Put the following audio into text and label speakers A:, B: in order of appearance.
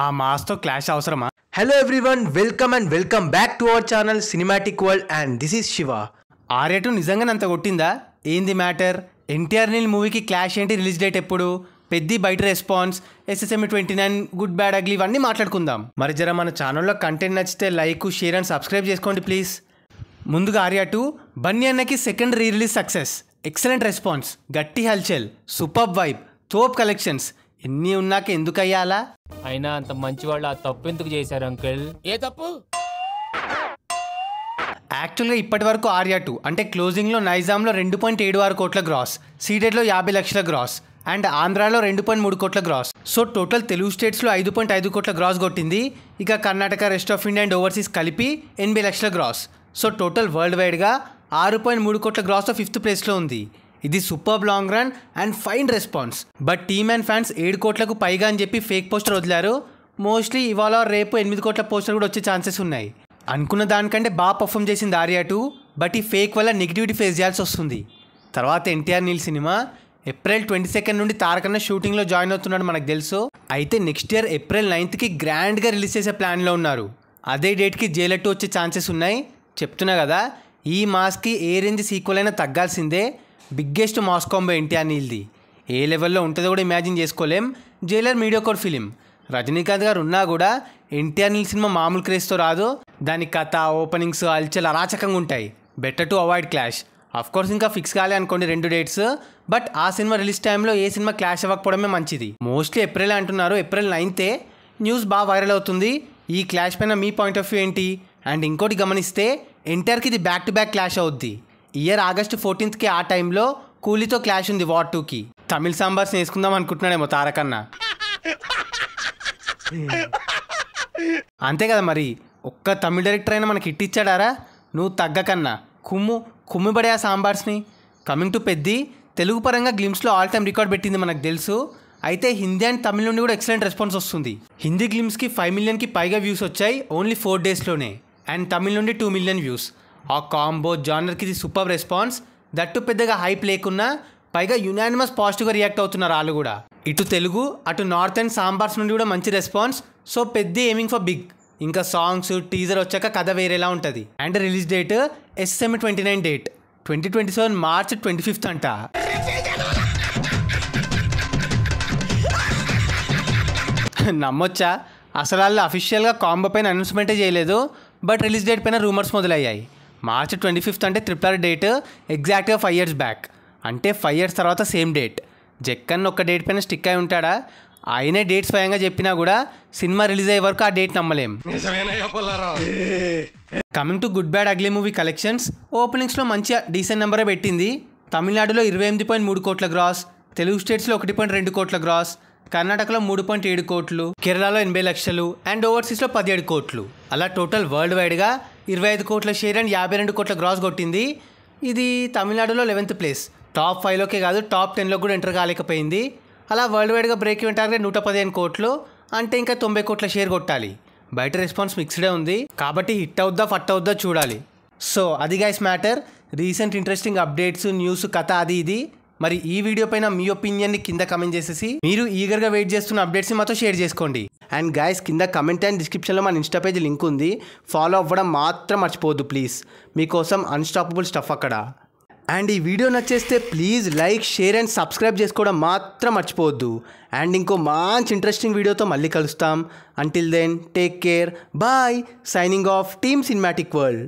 A: ఆ మాస్తో క్లాష్ అవసరమా?
B: Hello everyone, welcome back to our channel Cinematic World and this is Shiva.
A: ఆర్ఏ2 నిజంగానే అంత కొట్టిందా? ఏంది మ్యాటర్? ఎన్టీఆర్ నీల్ మూవీకి క్లాష్ ఏంటి, రిలీజ్ డేట్ ఎప్పుడు, పెద్ది బయట response, SSM29, good bad ugly ఇవన్నీ మాట్లాడుకుందాం. మరి జర మన ఛానల్లో కంటెంట్ నచ్చితే లైక్, షేర్ అండ్ సబ్స్క్రైబ్ చేసుకోండి ప్లీజ్. ముందుగా ఆర్ఏ2 బన్నీ అన్నకి second re release success, excellent response, గట్టి హల్చల్, సూపర్ వైబ్, తోప్ కలెక్షన్స్. ఎన్ని ఉన్నాక ఎందుకు అయ్యాలా?
C: అయినా అంత మంచి వాళ్ళు ఆ తప్పు ఎందుకు చేశారు అంకుల్?
D: ఏ తప్పు?
A: యాక్చువల్గా ఇప్పటి వరకు ఆర్ఏ2 అంటే క్లోజింగ్లో నైజాంలో 2.76 కోట్ల గ్రాస్, సీడెడ్లో 50 లక్షల గ్రాస్ అండ్ ఆంధ్రాలో 2.3 కోట్ల గ్రాస్. సో టోటల్ తెలుగు స్టేట్స్లో 5.5 కోట్ల గ్రాస్ కొట్టింది. ఇక Karnataka, rest of India and overseas కలిపి 80 లక్షల గ్రాస్. సో టోటల్ వరల్డ్ వైడ్గా 6.3 కోట్ల గ్రాస్తో 5th ప్లేస్లో ఉంది. ఇది super long run and fine response. But team and fans 7 కోట్లకు పైగా అని చెప్పి ఫేక్ పోస్టర్ వదిలారు. మోస్ట్లీ ఇవాళ రేపు 8 కోట్ల పోస్టర్ కూడా వచ్చే ఛాన్సెస్ ఉన్నాయి. అనుకున్న దానికంటే బాగా పర్ఫామ్ చేసింది ఆర్ఏ2, బట్ ఈ ఫేక్ వల్ల నెగిటివిటీ ఫేస్ చేయాల్సి వస్తుంది. తర్వాత ఎన్టీఆర్ నీల్ సినిమా ఏప్రిల్ 22 నుండి తారకన్న షూటింగ్లో జాయిన్ అవుతున్నాడు మనకు తెలుసు. అయితే నెక్స్ట్ ఇయర్ ఏప్రిల్ 9కి గ్రాండ్గా రిలీజ్ చేసే ప్లాన్లో ఉన్నారు. అదే డేట్కి జైలర్ 2 వచ్చే ఛాన్సెస్ ఉన్నాయి. చెప్తున్నా కదా, ఈ మాస్కి ఏ రేంజ్ సీక్వెల్ అయినా తగ్గాల్సిందే. బిగ్గెస్ట్ మాస్ కాంబో ఎన్టీఆర్ నీల్ది. ఏ లెవెల్లో ఉంటుందో కూడా ఇమాజిన్ చేసుకోలేం. Jailer మీడియోకోర్ film. రజనీకాంత్ గారు ఉన్నా కూడా ఎన్టీఆర్ నీల్ సినిమా మామూలు క్రేజ్తో రాదు. దాని కథ, ఓపెనింగ్స్, అల్చల్ అరాచకంగా ఉంటాయి. Better to avoid clash. Of course ఇంకా ఫిక్స్ కాలే అనుకోండి 2 డేట్స్, బట్ ఆ సినిమా రిలీజ్ టైంలో ఏ సినిమా క్లాష్ అవ్వకపోవడమే మంచిది. మోస్ట్లీ ఏప్రిల్ అంటున్నారు. ఏప్రిల్ 9th న్యూస్ బాగా వైరల్ అవుతుంది. ఈ క్లాష్ పైన మీ పాయింట్ ఆఫ్ వ్యూ ఏంటి? అండ్ ఇంకోటి గమనిస్తే ఎన్టీఆర్కి ఇది బ్యాక్ టు బ్యాక్ క్లాష్ అవుద్ది. ఇయర్ ఆగస్ట్ 14th ఆ టైంలో కూలీతో క్లాష్ ఉంది వార్ 2కి. తమిళ సాంబార్స్ వేసుకుందాం అనుకుంటున్నాడేమో తారకన్న. అంతే కదా మరి, ఒక్క తమిళ డైరెక్టర్ అయినా మనకి హిట్ ఇచ్చాడారా? నువ్వు తగ్గకన్నా కుమ్మిబడే ఆ సాంబార్స్ని. కమింగ్ టు పెద్ది, తెలుగు పరంగా గ్లిమ్స్లో ఆల్ టైమ్ రికార్డ్ పెట్టింది మనకు తెలుసు. అయితే హిందీ అండ్ తమిళ నుండి కూడా ఎక్సలెంట్ రెస్పాన్స్ వస్తుంది. హిందీ గ్లిమ్స్కి 5 మిలియన్కి పైగా వ్యూస్ వచ్చాయి ఓన్లీ 4 డేస్లోనే. అండ్ తమిళ నుండి 2 మిలియన్ వ్యూస్. ఆ కాంబో జానర్కి ఇది సూపర్ రెస్పాన్స్. దట్టు పెద్దగా హైప్ లేకున్నా పైగా యునానిమస్ పాజిటివ్గా రియాక్ట్ అవుతున్నారు వాళ్ళు కూడా. ఇటు తెలుగు అటు నార్త్ అండ్ సాంబార్స్ నుండి కూడా మంచి రెస్పాన్స్. సో పెద్ద ఎయిమింగ్ ఫర్ బిగ్. ఇంకా సాంగ్స్, టీజర్ వచ్చాక కథ వేరేలా ఉంటుంది. And release date SSM29 date 2027 March 25th అంట. నమ్మొచ్చా? అసలు వాళ్ళు అఫీషియల్గా కాంబో పైన అనౌన్స్మెంటే చేయలేదు, బట్ రిలీజ్ డేట్ పైన రూమర్స్ మొదలయ్యాయి. మార్చ్ 25th అంటే RRR డేట్, ఎగ్జాక్ట్గా 5 years బ్యాక్. అంటే 5 years తర్వాత సేమ్ డేట్. జక్కన్ ఒక్క డేట్ పైన స్టిక్ అయి ఉంటాడా? ఆయనే డేట్ స్వయంగా చెప్పినా కూడా సినిమా రిలీజ్ అయ్యే వరకు ఆ డేట్ నమ్మలేం. Coming to good bad ugly movie collections, ఓపెనింగ్స్లో మంచిగా డీసెంట్ నెంబరే పెట్టింది. తమిళనాడులో 28.3 కోట్ల గ్రాస్, తెలుగు స్టేట్స్లో 1.2 కోట్ల గ్రాస్, కర్ణాటకలో 3.7 కోట్లు, కేరళలో 80 లక్షలు అండ్ ఓవర్సీస్లో 17 కోట్లు. అలా టోటల్ వరల్డ్ వైడ్గా 25 కోట్ల షేర్ అండ్ 52 కోట్ల గ్రాస్ కొట్టింది. ఇది తమిళనాడులో 11th ప్లేస్. టాప్ 5లోకే కాదు టాప్ 10లో కూడా ఎంటర్ కాలేకపోయింది. అలా వరల్డ్ వైడ్గా బ్రేక్ ఈవెన్ టార్గెట్ 115 కోట్లు, అంటే ఇంకా 90 కోట్ల షేర్ కొట్టాలి. బయట రెస్పాన్స్ మిక్స్డే ఉంది కాబట్టి హిట్ అవుద్దా ఫట్ అవుద్దా చూడాలి. సో అది guys matter. Recent interesting updates, news, కథ అది ఇది. మరి ఈ వీడియో పైన మీ ఒపీనియన్ని కింద కమెంట్ చేసేసి మీరు ఈగర్గా వెయిట్ చేస్తున్న అప్డేట్స్ని మాతో షేర్ చేసుకోండి. అండ్ గైస్ కింద కమెంట్ అండ్ డిస్క్రిప్షన్లో మన ఇన్స్టా పేజ్ లింక్ ఉంది, ఫాలో అవ్వడం మాత్రం మర్చిపోవద్దు ప్లీజ్. మీకోసం అన్స్టాపబుల్ స్టఫ్ అక్కడ. అండ్ ఈ వీడియో నచ్చేస్తే please like, share and subscribe చేసుకోవడం మాత్రం మర్చిపోవద్దు. అండ్ ఇంకో మంచి ఇంట్రెస్టింగ్ వీడియోతో మళ్ళీ కలుస్తాం. Until then take care, bye. Signing off Team Cinematic world.